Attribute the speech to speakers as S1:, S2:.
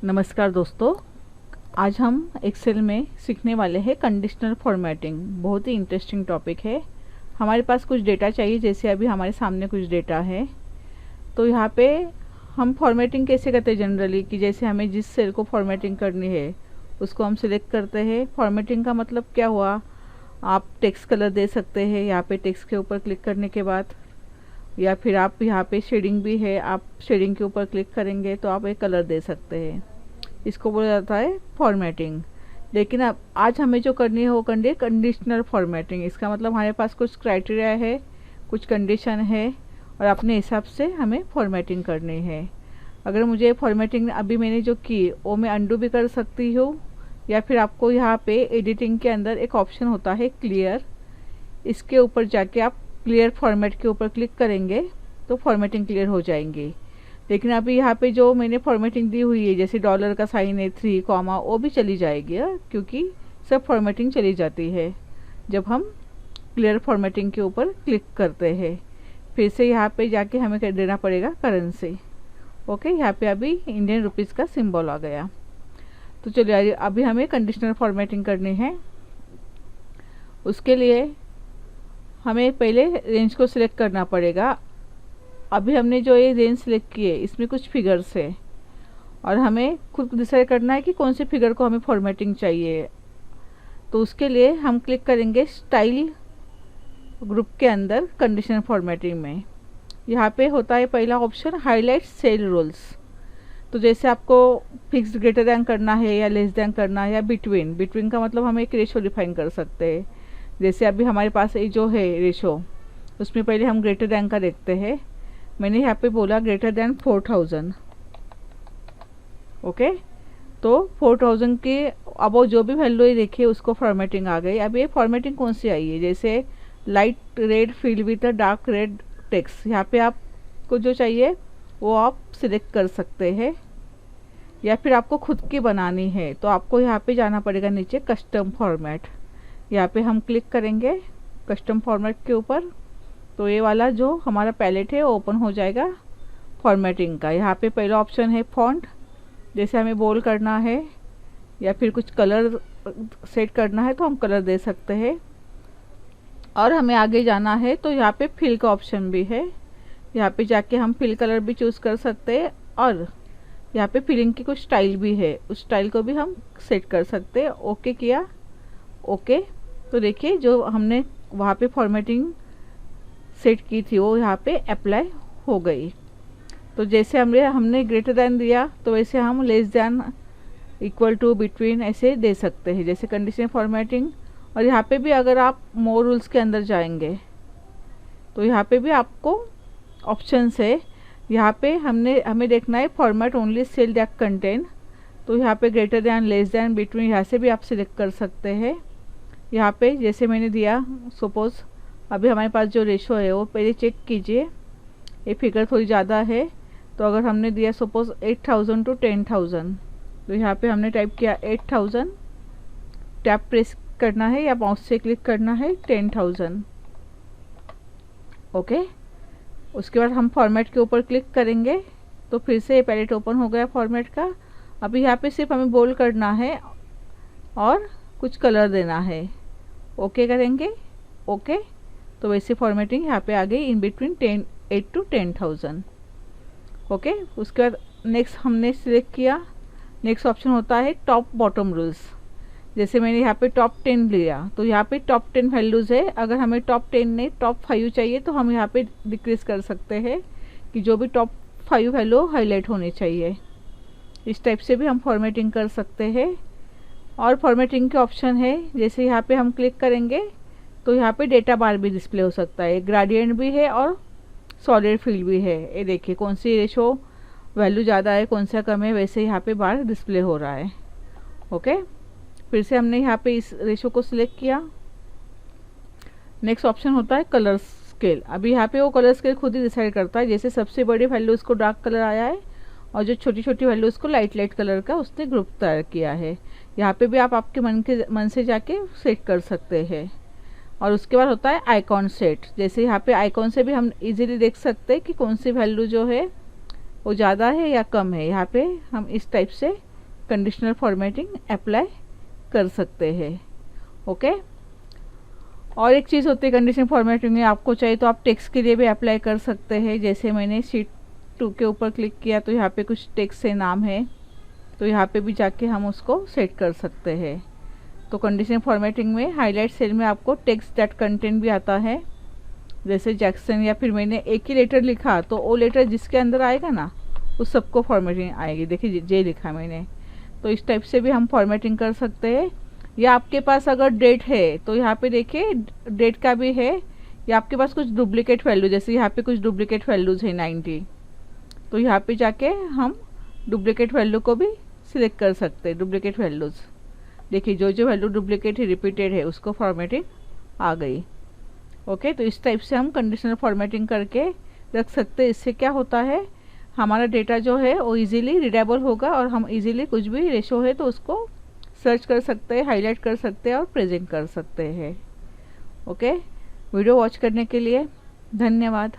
S1: नमस्कार दोस्तों, आज हम एक्सेल में सीखने वाले हैं कंडीशनल फॉर्मेटिंग। बहुत ही इंटरेस्टिंग टॉपिक है। हमारे पास कुछ डेटा चाहिए, जैसे अभी हमारे सामने कुछ डेटा है। तो यहाँ पे हम फॉर्मेटिंग कैसे करते हैं जनरली, कि जैसे हमें जिस सेल को फॉर्मेटिंग करनी है उसको हम सिलेक्ट करते हैं। फॉर्मेटिंग का मतलब क्या हुआ, आप टेक्स्ट कलर दे सकते हैं यहाँ पे टेक्स्ट के ऊपर क्लिक करने के बाद, या फिर आप यहाँ पे शेडिंग भी है, आप शेडिंग के ऊपर क्लिक करेंगे तो आप एक कलर दे सकते हैं। इसको बोला जाता है फॉर्मेटिंग। लेकिन अब आज हमें जो करनी है वो करनी है कंडीशनल फॉर्मेटिंग। इसका मतलब हमारे पास कुछ क्राइटेरिया है, कुछ कंडीशन है और अपने हिसाब से हमें फॉर्मेटिंग करनी है। अगर मुझे फॉर्मेटिंग अभी मैंने जो की वो मैं अंडू भी कर सकती हूँ, या फिर आपको यहाँ पे एडिटिंग के अंदर एक ऑप्शन होता है क्लियर, इसके ऊपर जाके आप क्लियर फॉर्मेट के ऊपर क्लिक करेंगे तो फॉर्मेटिंग क्लियर हो जाएंगी। लेकिन अभी यहाँ पे जो मैंने फॉर्मेटिंग दी हुई है, जैसे डॉलर का साइन है, 3 कॉमा, वो भी चली जाएगी क्योंकि सब फॉर्मेटिंग चली जाती है जब हम क्लियर फॉर्मेटिंग के ऊपर क्लिक करते हैं। फिर से यहाँ पे जाके हमें कर देना पड़ेगा करेंसी। ओके, यहाँ पे अभी इंडियन रुपीज़ का सिंबल आ गया। तो चलिए अभी हमें कंडीशनल फॉर्मेटिंग करनी है। उसके लिए हमें पहले रेंज को सिलेक्ट करना पड़ेगा। अभी हमने जो ये रेंज सिलेक्ट की है इसमें कुछ फिगर्स है और हमें खुद डिसाइड करना है कि कौन से फिगर को हमें फॉर्मेटिंग चाहिए। तो उसके लिए हम क्लिक करेंगे स्टाइल ग्रुप के अंदर कंडीशनल फॉर्मेटिंग में। यहाँ पे होता है पहला ऑप्शन हाईलाइट सेल रूल्स। तो जैसे आपको फिक्स्ड ग्रेटर दैन करना है या लेस दैन करना है या बिटवीन, बिटवीन का मतलब हम एक रेशो डिफाइन कर सकते हैं। जैसे अभी हमारे पास ये जो है रेशो, उसमें पहले हम ग्रेटर दैन का देखते हैं। मैंने यहाँ पे बोला ग्रेटर दैन 4000। ओके, तो 4000 के अब जो भी वैल्यू है देखिए उसको फॉर्मेटिंग आ गई। अब ये फॉर्मेटिंग कौन सी आई है, जैसे light red field with dark red text. यहाँ पे आपको जो चाहिए वो आप सिलेक्ट कर सकते हैं, या फिर आपको खुद की बनानी है तो आपको यहाँ पे जाना पड़ेगा नीचे कस्टम फॉर्मेट। यहाँ पे हम क्लिक करेंगे कस्टम फॉर्मेट के ऊपर, तो ये वाला जो हमारा पैलेट है वो ओपन हो जाएगा फॉर्मेटिंग का। यहाँ पे पहला ऑप्शन है फॉन्ट, जैसे हमें बोल्ड करना है या फिर कुछ कलर सेट करना है तो हम कलर दे सकते हैं। और हमें आगे जाना है तो यहाँ पे फिल का ऑप्शन भी है, यहाँ पे जाके हम फिल कलर भी चूज़ कर सकते हैं। और यहाँ पे फिलिंग की कुछ स्टाइल भी है, उस स्टाइल को भी हम सेट कर सकते हैं। ओके किया, ओके। तो देखिए जो हमने वहाँ पे फॉर्मेटिंग सेट की थी वो यहाँ पे अप्लाई हो गई। तो जैसे हमने ग्रेटर दैन दिया तो वैसे हम less than, equal to, between ऐसे दे सकते हैं, जैसे कंडीशनल फॉर्मेटिंग। और यहाँ पे भी अगर आप मोर रूल्स के अंदर जाएंगे तो यहाँ पे भी आपको ऑप्शंस है। यहाँ पे हमें देखना है format only cell that contain. तो यहाँ पे greater than, less than, between, यहाँ से भी आप सिलेक्ट कर सकते हैं। यहाँ पे जैसे मैंने दिया, सपोज़ अभी हमारे पास जो रेशो है वो पहले चेक कीजिए, ये फिगर थोड़ी ज़्यादा है। तो अगर हमने दिया सपोज़ 8000 टू 10000, तो यहाँ पे हमने टाइप किया 8000, टैप प्रेस करना है या माउस से क्लिक करना है 10000। ओके, उसके बाद हम फॉर्मेट के ऊपर क्लिक करेंगे तो फिर से ये पैलेट ओपन हो गया फॉर्मेट का। अभी यहाँ पे सिर्फ हमें बोल्ड करना है और कुछ कलर देना है। ओके करेंगे, ओके। तो वैसे फॉर्मेटिंग यहाँ पे आ गई इन बिटवीन 8 टू 10000। ओके, उसके बाद नेक्स्ट हमने सिलेक्ट किया। नेक्स्ट ऑप्शन होता है टॉप बॉटम रूल्स। जैसे मैंने यहाँ पे टॉप 10 लिया तो यहाँ पे टॉप 10 वैल्यूज़ है। अगर हमें टॉप 10 नहीं टॉप 5 चाहिए तो हम यहाँ पे डिक्रीज़ कर सकते हैं कि जो भी टॉप 5 वैल्यू हाईलाइट होनी चाहिए। इस टाइप से भी हम फॉर्मेटिंग कर सकते हैं। और फॉर्मेटिंग के ऑप्शन है, जैसे यहाँ पे हम क्लिक करेंगे तो यहाँ पे डेटा बार भी डिस्प्ले हो सकता है, ग्रेडियंट भी है और सॉलिड फील्ड भी है। ये देखिए कौन सी रेशो वैल्यू ज़्यादा है, कौन सा कम है, वैसे यहाँ पे बार डिस्प्ले हो रहा है। ओके, फिर से हमने यहाँ पे इस रेशो को सिलेक्ट किया। नेक्स्ट ऑप्शन होता है कलर स्केल। अभी यहाँ पे वो कलर स्केल खुद ही डिसाइड करता है, जैसे सबसे बड़ी वैल्यू उसको डार्क कलर आया है और जो छोटी छोटी वैल्यू उसको लाइट कलर का उसने ग्रुप तैयार किया है। यहाँ पे भी आप आपके मन से जाके सेट कर सकते हैं। और उसके बाद होता है आइकॉन सेट। जैसे यहाँ पे आइकॉन से भी हम इजीली देख सकते हैं कि कौन सी वैल्यू जो है वो ज़्यादा है या कम है। यहाँ पे हम इस टाइप से कंडीशनल फॉर्मेटिंग अप्लाई कर सकते हैं। ओके, और एक चीज़ होती है कंडीशनल फॉर्मेटिंग में, आपको चाहिए तो आप टेक्स्ट के लिए भी अप्लाई कर सकते हैं। जैसे मैंने शीट 2 के ऊपर क्लिक किया तो यहाँ पे कुछ टेक्स्ट से नाम है, तो यहाँ पे भी जाके हम उसको सेट कर सकते हैं। तो कंडीशनल फॉर्मेटिंग में हाईलाइट सेल में आपको टेक्स्ट दैट कंटेंट भी आता है, जैसे जैक्सन, या फिर मैंने एक ही लेटर लिखा तो वो लेटर जिसके अंदर आएगा ना उस सबको फॉर्मेटिंग आएगी। देखिए जे लिखा मैंने, तो इस टाइप से भी हम फॉर्मेटिंग कर सकते हैं। या आपके पास अगर डेट है तो यहाँ पे देखिए डेट का भी है, या आपके पास कुछ डुप्लीकेट वैल्यू, जैसे यहाँ पे कुछ डुप्लीकेट वैल्यूज़ है 90, तो यहाँ पे जाके हम डुप्लीकेट वैल्यू को भी सिलेक्ट कर सकते हैं। डुप्लीकेट वैल्यूज़ देखिए, जो जो वैल्यू डुप्लीकेट है, रिपीटेड है, उसको फॉर्मेटिंग आ गई। ओके, तो इस टाइप से हम कंडीशनल फॉर्मेटिंग करके रख सकते हैं। इससे क्या होता है, हमारा डेटा जो है वो इजीली रीडेबल होगा और हम इजीली कुछ भी रेशो है तो उसको सर्च कर सकते हैं, हाईलाइट कर सकते हैं और प्रेजेंट कर सकते हैं। ओके, वीडियो वॉच करने के लिए धन्यवाद।